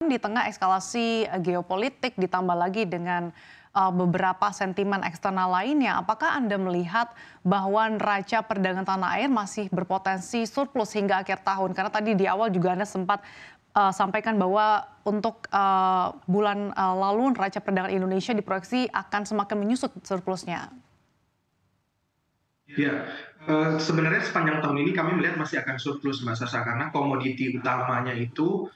di tengah eskalasi geopolitik ditambah lagi dengan beberapa sentimen eksternal lainnya, apakah Anda melihat bahwa neraca perdagangan tanah air masih berpotensi surplus hingga akhir tahun? Karena tadi di awal juga Anda sempat sampaikan bahwa untuk bulan lalu neraca perdagangan Indonesia diproyeksi akan semakin menyusut surplusnya. Ya, sebenarnya sepanjang tahun ini kami melihat masih akan surplus Mbak Sasa, karena komoditi utamanya itu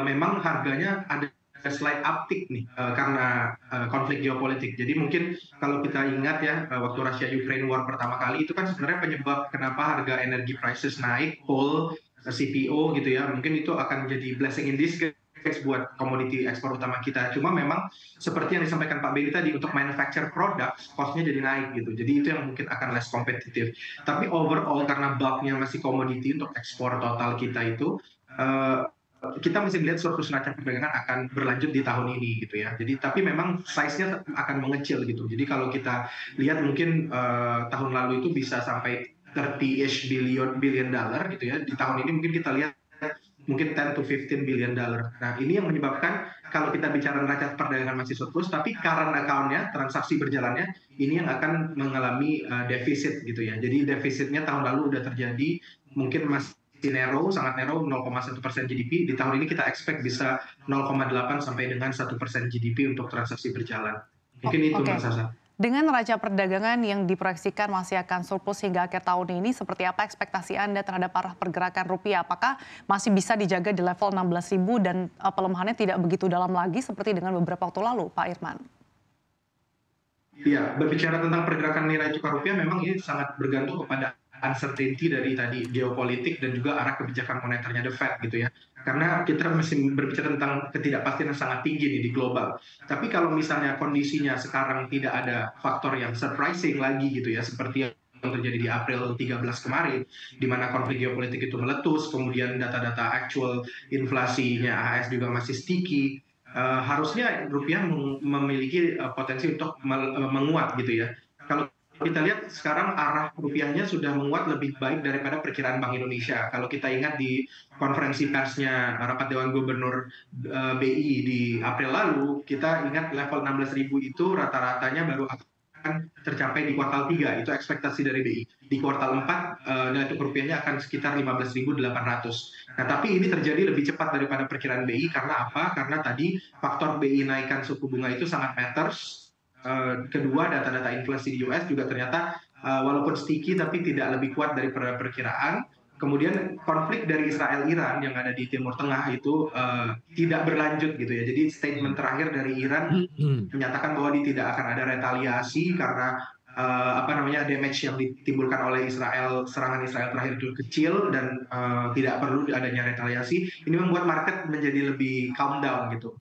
memang harganya ada slight uptick nih karena konflik geopolitik. Jadi mungkin kalau kita ingat ya waktu Rusia Ukraine War pertama kali itu kan sebenarnya penyebab kenapa harga energi prices naik, coal, CPO gitu ya. Mungkin itu akan jadi blessing in disguise buat komoditi ekspor utama kita. Cuma memang seperti yang disampaikan Pak Beni tadi, untuk manufacture product cost-nya jadi naik gitu. Jadi itu yang mungkin akan less kompetitif. Tapi overall karena bulk-nya masih komoditi untuk ekspor total kita itu, kita masih melihat surplus neraca perdagangan akan berlanjut di tahun ini gitu ya. Jadi tapi memang size-nya akan mengecil gitu. Jadi kalau kita lihat mungkin tahun lalu itu bisa sampai 30-ish billion dollar gitu ya. Di tahun ini mungkin kita lihat mungkin 10 to 15 billion dollar. Nah, ini yang menyebabkan kalau kita bicara neraca perdagangan masih surplus, tapi current account-nya, transaksi berjalannya, ini yang akan mengalami defisit gitu ya. Jadi defisitnya tahun lalu udah terjadi, mungkin masih narrow, sangat narrow, 0,1% GDP. Di tahun ini kita expect bisa 0,8 sampai dengan 1% GDP untuk transaksi berjalan. Mungkin itu Oke. Mbak Sasa. Dengan neraca perdagangan yang diproyeksikan masih akan surplus hingga akhir tahun ini, seperti apa ekspektasi Anda terhadap arah pergerakan rupiah? Apakah masih bisa dijaga di level 16.000 dan pelemahannya tidak begitu dalam lagi seperti dengan beberapa waktu lalu, Pak Irman? Iya, berbicara tentang pergerakan nilai tukar rupiah memang ini sangat bergantung kepada uncertainty dari tadi geopolitik dan juga arah kebijakan moneternya The Fed gitu ya. Karena kita masih berbicara tentang ketidakpastian yang sangat tinggi nih di global. Tapi kalau misalnya kondisinya sekarang tidak ada faktor yang surprising lagi gitu ya, seperti yang terjadi di April 13 kemarin, di mana konflik geopolitik itu meletus, kemudian data-data actual inflasinya AS juga masih sticky, harusnya rupiah memiliki potensi untuk menguat gitu ya. Kalau kita lihat sekarang arah rupiahnya sudah menguat lebih baik daripada perkiraan Bank Indonesia. Kalau kita ingat di konferensi persnya rapat Dewan Gubernur BI di April lalu, kita ingat level 16.000 itu rata-ratanya baru akan tercapai di kuartal 3, itu ekspektasi dari BI. Di kuartal 4, nilai tukar rupiahnya akan sekitar 15.800. Nah, tapi ini terjadi lebih cepat daripada perkiraan BI karena apa? Karena tadi faktor BI naikkan suku bunga itu sangat matters. Kedua, data-data inflasi di US juga ternyata walaupun sticky tapi tidak lebih kuat daripada perkiraan. Kemudian konflik dari Israel-Iran yang ada di Timur Tengah itu tidak berlanjut gitu ya. Jadi statement terakhir dari Iran menyatakan bahwa tidak akan ada retaliasi karena damage yang ditimbulkan oleh Israel, serangan Israel terakhir itu kecil dan tidak perlu adanya retaliasi. Ini membuat market menjadi lebih calm down gitu,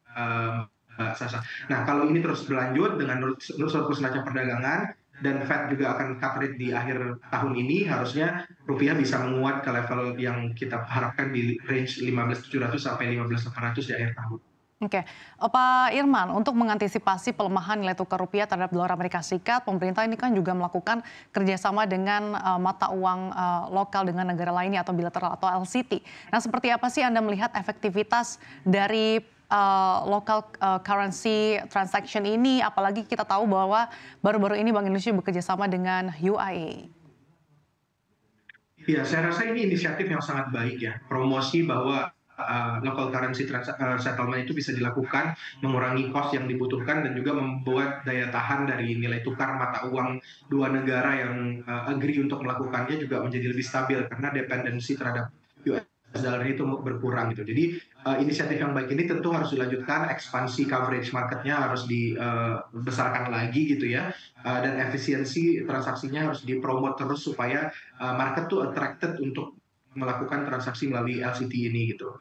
Mbak Sasa. Nah, kalau ini terus berlanjut dengan surplus neraca perdagangan dan Fed juga akan cut rate di akhir tahun ini, harusnya rupiah bisa menguat ke level yang kita harapkan di range 15.700 sampai 15.800 di akhir tahun. Oke, Pak Irman, untuk mengantisipasi pelemahan nilai tukar rupiah terhadap dolar Amerika Serikat, pemerintah ini kan juga melakukan kerjasama dengan mata uang lokal dengan negara lainnya atau bilateral atau LCT. Nah, seperti apa sih Anda melihat efektivitas dari local currency transaction ini? Apalagi kita tahu bahwa baru-baru ini Bank Indonesia bekerjasama dengan UAE. Ya, saya rasa ini inisiatif yang sangat baik ya. Promosi bahwa local currency settlement itu bisa dilakukan, mengurangi cost yang dibutuhkan dan juga membuat daya tahan dari nilai tukar mata uang dua negara yang agree untuk melakukannya juga menjadi lebih stabil karena dependensi terhadap US dollar itu berkurang gitu. Jadi inisiatif yang baik ini tentu harus dilanjutkan, ekspansi coverage marketnya harus dibesarkan lagi gitu ya, dan efisiensi transaksinya harus dipromot terus supaya market tuh attracted untuk melakukan transaksi melalui LCT ini gitu.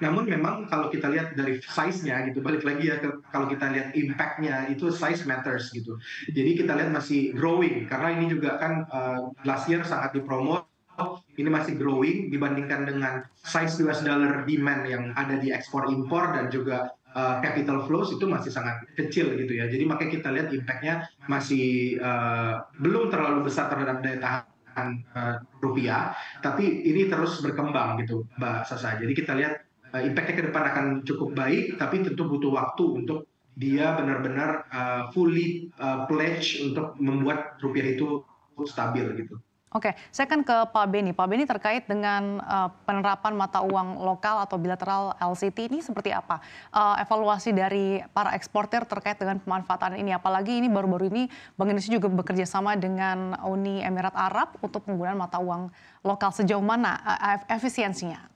Namun memang kalau kita lihat dari size-nya gitu, balik lagi ya kalau kita lihat impact-nya itu size matters gitu. Jadi kita lihat masih growing karena ini juga kan last year sangat dipromot, ini masih growing dibandingkan dengan size US dollar demand yang ada di ekspor impor dan juga capital flows itu masih sangat kecil gitu ya. Jadi makanya kita lihat impact-nya masih belum terlalu besar terhadap daya tahan rupiah, tapi ini terus berkembang gitu, Mbak Sasa. Jadi kita lihat impact-nya ke depan akan cukup baik, tapi tentu butuh waktu untuk dia benar-benar fully pledge untuk membuat rupiah itu stabil gitu. Oke, saya kan ke Pak Beni. Pak Beni terkait dengan penerapan mata uang lokal atau bilateral LCT ini seperti apa? Evaluasi dari para eksportir terkait dengan pemanfaatan ini. Apalagi ini baru-baru ini Bank Indonesia juga bekerja sama dengan Uni Emirat Arab untuk penggunaan mata uang lokal. Sejauh mana efisiensinya?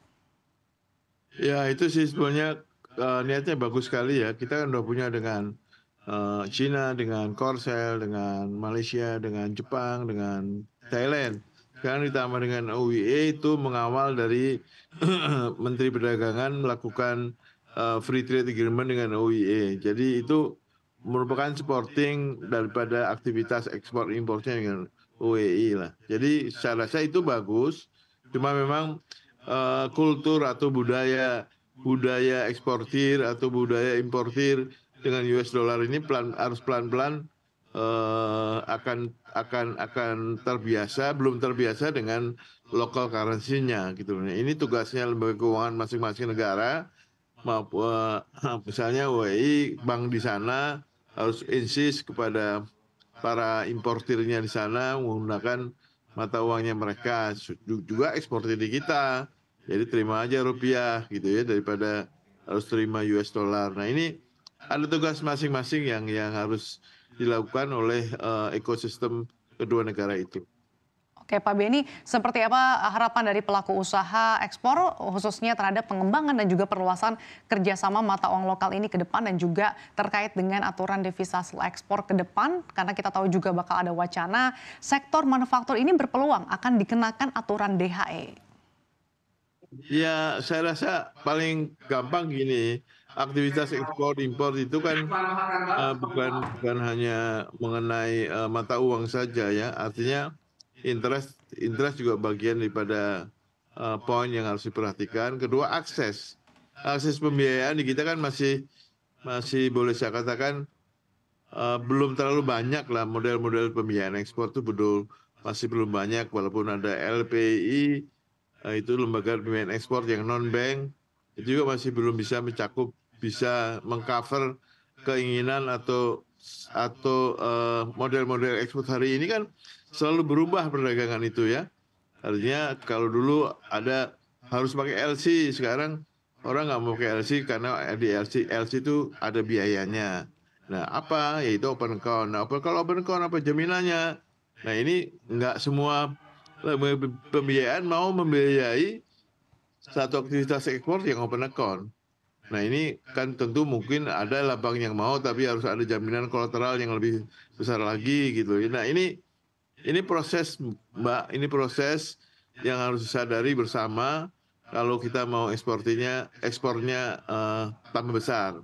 Ya itu sih sebenarnya niatnya bagus sekali ya. Kita kan udah punya dengan China, dengan Korsel, dengan Malaysia, dengan Jepang, dengan Thailand. Sekarang ditambah dengan OEA itu mengawal dari Menteri Perdagangan melakukan free trade agreement dengan OEA. Jadi itu merupakan supporting daripada aktivitas ekspor impornya dengan OEA lah. Jadi saya rasa itu bagus. Cuma memang kultur atau budaya eksportir atau budaya importir dengan US dollar ini harus pelan-pelan akan terbiasa, belum terbiasa dengan local currency-nya gitu. Nah, ini tugasnya lembaga keuangan masing-masing negara, maupun misalnya UAI, bank di sana harus insist kepada para importirnya di sana menggunakan mata uangnya mereka, juga eksportir di kita. Jadi terima aja rupiah gitu ya daripada harus terima US dollar. Nah, ini ada tugas masing-masing yang harus dilakukan oleh ekosistem kedua negara itu. Oke, Pak Beni, seperti apa harapan dari pelaku usaha ekspor khususnya terhadap pengembangan dan juga perluasan kerjasama mata uang lokal ini ke depan dan juga terkait dengan aturan devisa hasil ekspor ke depan karena kita tahu juga bakal ada wacana sektor manufaktur ini berpeluang akan dikenakan aturan DHE. Ya, saya rasa paling gampang gini, aktivitas ekspor impor itu kan bukan hanya mengenai mata uang saja ya, artinya interest juga bagian daripada poin yang harus diperhatikan. Kedua, akses pembiayaan di kita kan masih boleh saya katakan belum terlalu banyak lah model-model pembiayaan ekspor itu masih belum banyak, walaupun ada LPI itu lembaga pembiayaan ekspor yang non bank itu juga masih belum bisa mengcover keinginan atau model-model ekspor hari ini kan selalu berubah perdagangan itu ya. Artinya kalau dulu harus pakai LC, sekarang orang nggak mau pakai LC karena di LC itu ada biayanya. Nah, yaitu open account. Nah, kalau open account apa jaminannya? Nah, ini nggak semua pembiayaan mau membiayai satu aktivitas ekspor yang open account. Nah, ini kan tentu mungkin ada lah bank yang mau, tapi harus ada jaminan kolateral yang lebih besar lagi gitu. Nah, ini proses, Mbak, ini proses yang harus disadari bersama kalau kita mau ekspornya tambah besar.